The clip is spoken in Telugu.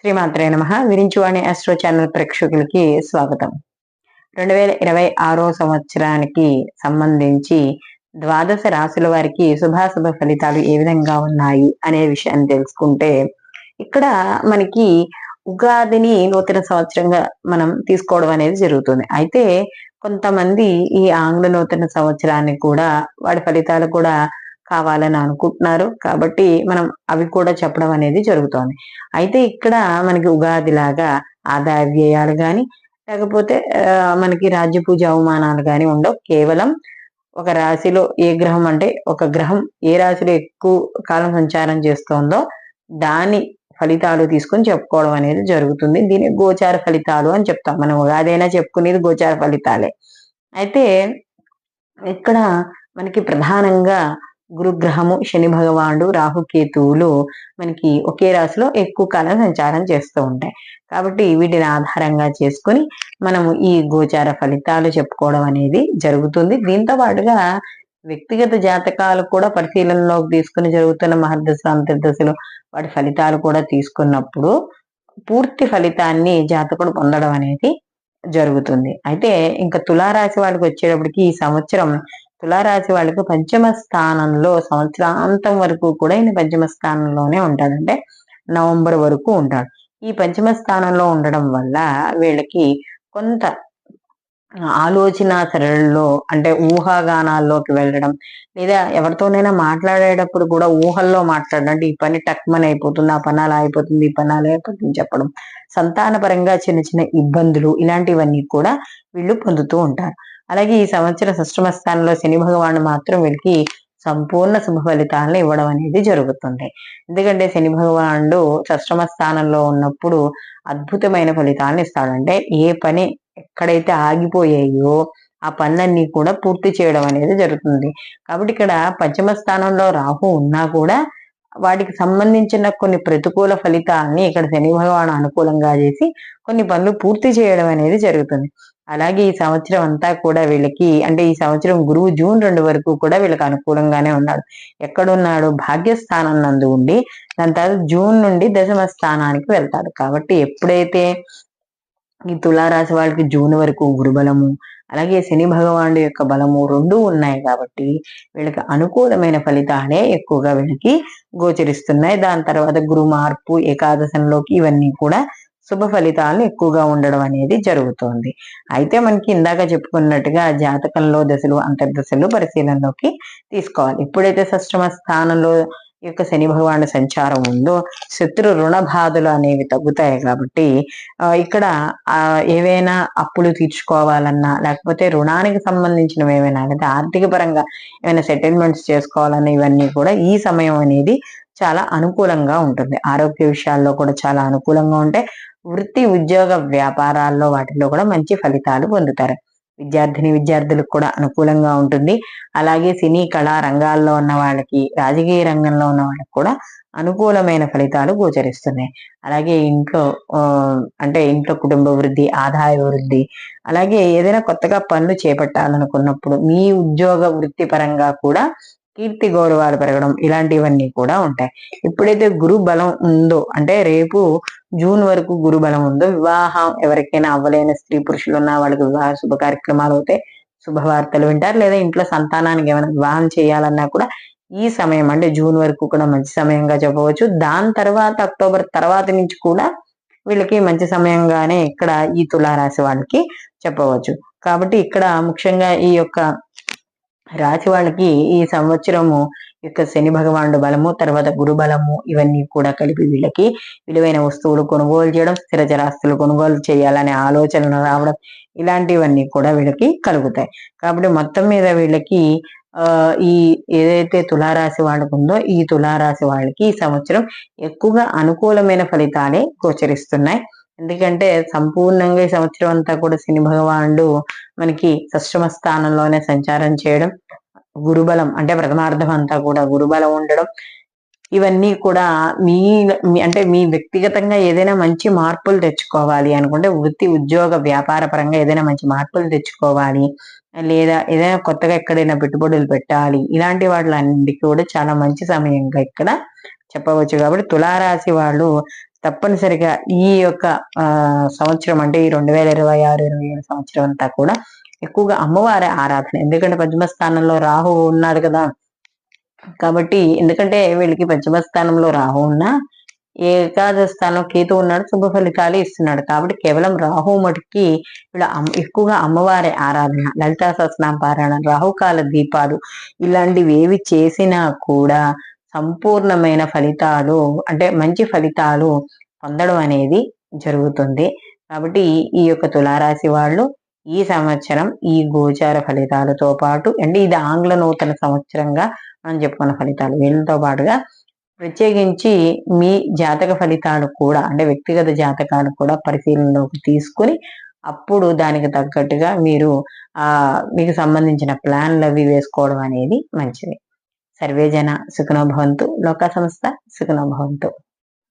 శ్రీమాత్రే నమః. విరించువాణి ఆస్ట్రో ఛానల్ ప్రేక్షకులకి స్వాగతం. 2026 సంవత్సరానికి సంబంధించి ద్వాదశ రాశుల వారికి శుభాశుభ ఫలితాలు ఏ విధంగా ఉన్నాయి అనే విషయాన్ని తెలుసుకుంటే, ఇక్కడ మనకి ఉగాదిని నూతన సంవత్సరంగా మనం తీసుకోవడం అనేది జరుగుతుంది. అయితే కొంతమంది ఈ ఆంగ్ల నూతన సంవత్సరాన్ని కూడా వాడి ఫలితాలు కూడా కావాలని అనుకుంటున్నారు. కాబట్టి మనం అవి కూడా చెప్పడం అనేది జరుగుతోంది. అయితే ఇక్కడ మనకి ఉగాది లాగా ఆదాయ వ్యయాలు గాని, లేకపోతే మనకి రాజ్య పూజ అవమానాలు గాని ఉండవు. కేవలం ఒక రాశిలో ఏ గ్రహం అంటే ఒక గ్రహం ఏ రాశిలో ఎక్కువ కాలం సంచారం చేస్తోందో దాని ఫలితాలు తీసుకొని చెప్పుకోవడం అనేది జరుగుతుంది. దీన్ని గోచార ఫలితాలు అని చెప్తాం. మనం ఉగాదైనా చెప్పుకునేది గోచార ఫలితాలే. అయితే ఇక్కడ మనకి ప్రధానంగా గురుగ్రహము, శని భగవానుడు, రాహుకేతువులు మనకి ఒకే రాశిలో ఎక్కువ కాలం సంచారం చేస్తూ ఉంటాయి. కాబట్టి వీటిని ఆధారంగా చేసుకొని మనము ఈ గోచార ఫలితాలు చెప్పుకోవడం అనేది జరుగుతుంది. దీంతో పాటుగా వ్యక్తిగత జాతకాలు కూడా పరిశీలనలోకి తీసుకుని జరుగుతున్న మహర్దశలు, అంతర్దశలు వాటి ఫలితాలు కూడా తీసుకున్నప్పుడు పూర్తి ఫలితాన్ని జాతకుడు పొందడం అనేది జరుగుతుంది. అయితే ఇంకా తులారాశి వాళ్ళకి వచ్చేటప్పటికి ఈ సంవత్సరం తులారాశి వాళ్ళకి పంచమ స్థానంలో సంవత్సరాంతం వరకు కూడా ఈయన పంచమ స్థానంలోనే ఉంటాడు. అంటే నవంబర్ వరకు ఉంటాడు. ఈ పంచమ స్థానంలో ఉండడం వల్ల వీళ్ళకి కొంత ఆలోచన సరళిలో అంటే ఊహాగానాల్లోకి వెళ్ళడం, లేదా ఎవరితోనైనా మాట్లాడేటప్పుడు కూడా ఊహల్లో మాట్లాడడం. అంటే ఈ పని టక్మని అయిపోతుంది, ఆ పని అలా అయిపోతుంది, ఈ పని అలా అయిపోతుంది చెప్పడం. సంతానపరంగా చిన్న చిన్న ఇబ్బందులు ఇలాంటివన్నీ కూడా వీళ్ళు పొందుతూ ఉంటారు. అలాగే ఈ సంవత్సరం షష్టమ స్థానంలో శని భగవానుడు మాత్రం వీళ్ళకి సంపూర్ణ శుభ ఫలితాలను ఇవ్వడం అనేది జరుగుతుంది. ఎందుకంటే శని భగవానుడు షష్టమ స్థానంలో ఉన్నప్పుడు అద్భుతమైన ఫలితాలను ఇస్తాడు. అంటే ఏ పని ఎక్కడైతే ఆగిపోయాయో ఆ పనులన్నీ కూడా పూర్తి చేయడం అనేది జరుగుతుంది. కాబట్టి ఇక్కడ పంచమ స్థానంలో రాహు ఉన్నా కూడా వాటికి సంబంధించిన కొన్ని ప్రతికూల ఫలితాలని ఇక్కడ శని భగవాను అనుకూలంగా చేసి కొన్ని పనులు పూర్తి చేయడం అనేది జరుగుతుంది. అలాగే ఈ సంవత్సరం అంతా కూడా వీళ్ళకి అంటే ఈ సంవత్సరం గురువు జూన్ 2 వరకు కూడా వీళ్ళకి అనుకూలంగానే ఉన్నాడు. ఎక్కడున్నాడు? భాగ్యస్థానం నందు ఉండి దాని తర్వాత జూన్ నుండి దశమ స్థానానికి వెళ్తాడు. కాబట్టి ఎప్పుడైతే ఈ తులారాశి వాళ్ళకి జూన్ వరకు గురుబలము, అలాగే శని భగవానుడి యొక్క బలము రెండూ ఉన్నాయి. కాబట్టి వీళ్ళకి అనుకూలమైన ఫలితాలే ఎక్కువగా వీళ్ళకి గోచరిస్తున్నాయి. దాని తర్వాత గురు మార్పు, ఏకాదశంలోకి ఇవన్నీ కూడా శుభ ఫలితాలను ఎక్కువగా ఉండడం అనేది జరుగుతోంది. అయితే మనకి ఇందాక చెప్పుకున్నట్టుగా జాతకంలో దశలు, అంతర్దశలు పరిశీలనలోకి తీసుకోవాలి. ఎప్పుడైతే షష్టమ స్థానంలో యొక్క శని భగవానుడి సంచారం ఉందో శత్రు రుణ బాధలు అనేవి తగ్గుతాయి. కాబట్టి ఇక్కడ ఏవైనా అప్పులు తీర్చుకోవాలన్నా, లేకపోతే రుణానికి సంబంధించినవి ఏమైనా, లేదా ఆర్థిక పరంగా ఏమైనా సెటిల్మెంట్స్ చేసుకోవాలన్నా ఇవన్నీ కూడా ఈ సమయం అనేది చాలా అనుకూలంగా ఉంటుంది. ఆరోగ్య విషయాల్లో కూడా చాలా అనుకూలంగా ఉంటాయి. వృత్తి, ఉద్యోగ, వ్యాపారాల్లో వాటిలో కూడా మంచి ఫలితాలు పొందుతారు. విద్యార్థులకు కూడా అనుకూలంగా ఉంటుంది. అలాగే సినీ కళా రంగాల్లో ఉన్న వాళ్ళకి, రాజకీయ రంగంలో ఉన్న వాళ్ళకి కూడా అనుకూలమైన ఫలితాలు గోచరిస్తున్నాయి. అలాగే ఇంట్లో కుటుంబ వృద్ధి, ఆదాయ వృద్ధి, అలాగే ఏదైనా కొత్తగా పనులు చేపట్టాలనుకున్నప్పుడు మీ ఉద్యోగ వృత్తి పరంగా కూడా కీర్తి గౌరవాలు పెరగడం ఇలాంటివన్నీ కూడా ఉంటాయి. ఎప్పుడైతే గురు బలం ఉందో అంటే రేపు జూన్ వరకు గురు బలం ఉందో, వివాహం ఎవరికైనా అవ్వలేని స్త్రీ పురుషులు ఉన్న వాళ్ళకి వివాహ శుభ కార్యక్రమాలు అవుతాయి, శుభవార్తలు వింటారు. లేదా ఇంట్లో సంతానానికి ఏమైనా వివాహం చేయాలన్నా కూడా ఈ సమయం అంటే జూన్ వరకు కూడా మంచి సమయంగా చెప్పవచ్చు. దాని తర్వాత అక్టోబర్ తర్వాత నుంచి కూడా వీళ్ళకి మంచి సమయంగానే ఇక్కడ ఈ తులారాశి వాళ్ళకి చెప్పవచ్చు. కాబట్టి ఇక్కడ ముఖ్యంగా ఈ యొక్క రాశి వాళ్ళకి ఈ సంవత్సరము యొక్క శని భగవానుడు బలము, తర్వాత గురు బలము ఇవన్నీ కూడా కలిపి వీళ్ళకి విలువైన వస్తువులు కొనుగోలు చేయడం, స్థిర చరాస్తులు కొనుగోలు చేయాలనే ఆలోచనలు రావడం ఇలాంటివన్నీ కూడా వీళ్ళకి కలుగుతాయి. కాబట్టి మొత్తం మీద వీళ్ళకి ఈ ఏదైతే తులారాశి వాళ్ళకు ఉందో ఈ తులారాశి వాళ్ళకి ఈ సంవత్సరం ఎక్కువగా అనుకూలమైన ఫలితాలే గోచరిస్తున్నాయి. ఎందుకంటే సంపూర్ణంగా ఈ సంవత్సరం అంతా కూడా శని భగవానుడు మనకి షష్టమ స్థానంలోనే సంచారం చేయడం, గురుబలం అంటే ప్రథమార్థం అంతా కూడా గురుబలం ఉండడం, ఇవన్నీ కూడా అంటే మీ వ్యక్తిగతంగా ఏదైనా మంచి మార్పులు తెచ్చుకోవాలి అనుకుంటే, వృత్తి, ఉద్యోగ, వ్యాపార పరంగా ఏదైనా మంచి మార్పులు తెచ్చుకోవాలి, లేదా ఏదైనా కొత్తగా ఎక్కడైనా పెట్టుబడులు పెట్టాలి, ఇలాంటి వాటిలన్నిటికీ కూడా చాలా మంచి సమయంగా ఇక్కడ చెప్పవచ్చు. కాబట్టి తులారాశి వాళ్ళు తప్పనిసరిగా ఈ యొక్క సంవత్సరం అంటే ఈ 2026-27 సంవత్సరం అంతా కూడా ఎక్కువగా అమ్మవారి ఆరాధన. ఎందుకంటే పంచమ స్థానంలో రాహు ఉన్నాడు కదా, కాబట్టి ఎందుకంటే వీళ్ళకి పంచమ స్థానంలో రాహు ఉన్నా ఏకాదశ స్థానంలో కేతు ఉన్నాడు, శుభ ఫలితాలు ఇస్తున్నాడు. కాబట్టి కేవలం రాహు మటుకి వీళ్ళ ఎక్కువగా అమ్మవారి ఆరాధన, లలితా సహస్రనామ పారాయణ, రాహుకాల దీపాలు ఇలాంటివి ఏవి చేసినా కూడా సంపూర్ణమైన ఫలితాలు అంటే మంచి ఫలితాలు పొందడం అనేది జరుగుతుంది. కాబట్టి ఈ యొక్క తులారాశి వాళ్ళు ఈ సంవత్సరం ఈ గోచార ఫలితాలతో పాటు అంటే ఇది ఆంగ్ల నూతన సంవత్సరంగా మనం చెప్పుకున్న ఫలితాలు వీళ్ళతో పాటుగా ప్రత్యేకించి మీ జాతక ఫలితాలు కూడా అంటే వ్యక్తిగత జాతకాలు కూడా పరిశీలనలోకి తీసుకుని అప్పుడు దానికి తగ్గట్టుగా మీరు మీకు సంబంధించిన ప్లాన్లు అవి వేసుకోవడం అనేది మంచిది. సర్వే జన సుఖినో భవంతు, లోకా సంస్థ సుఖినో భవంతు.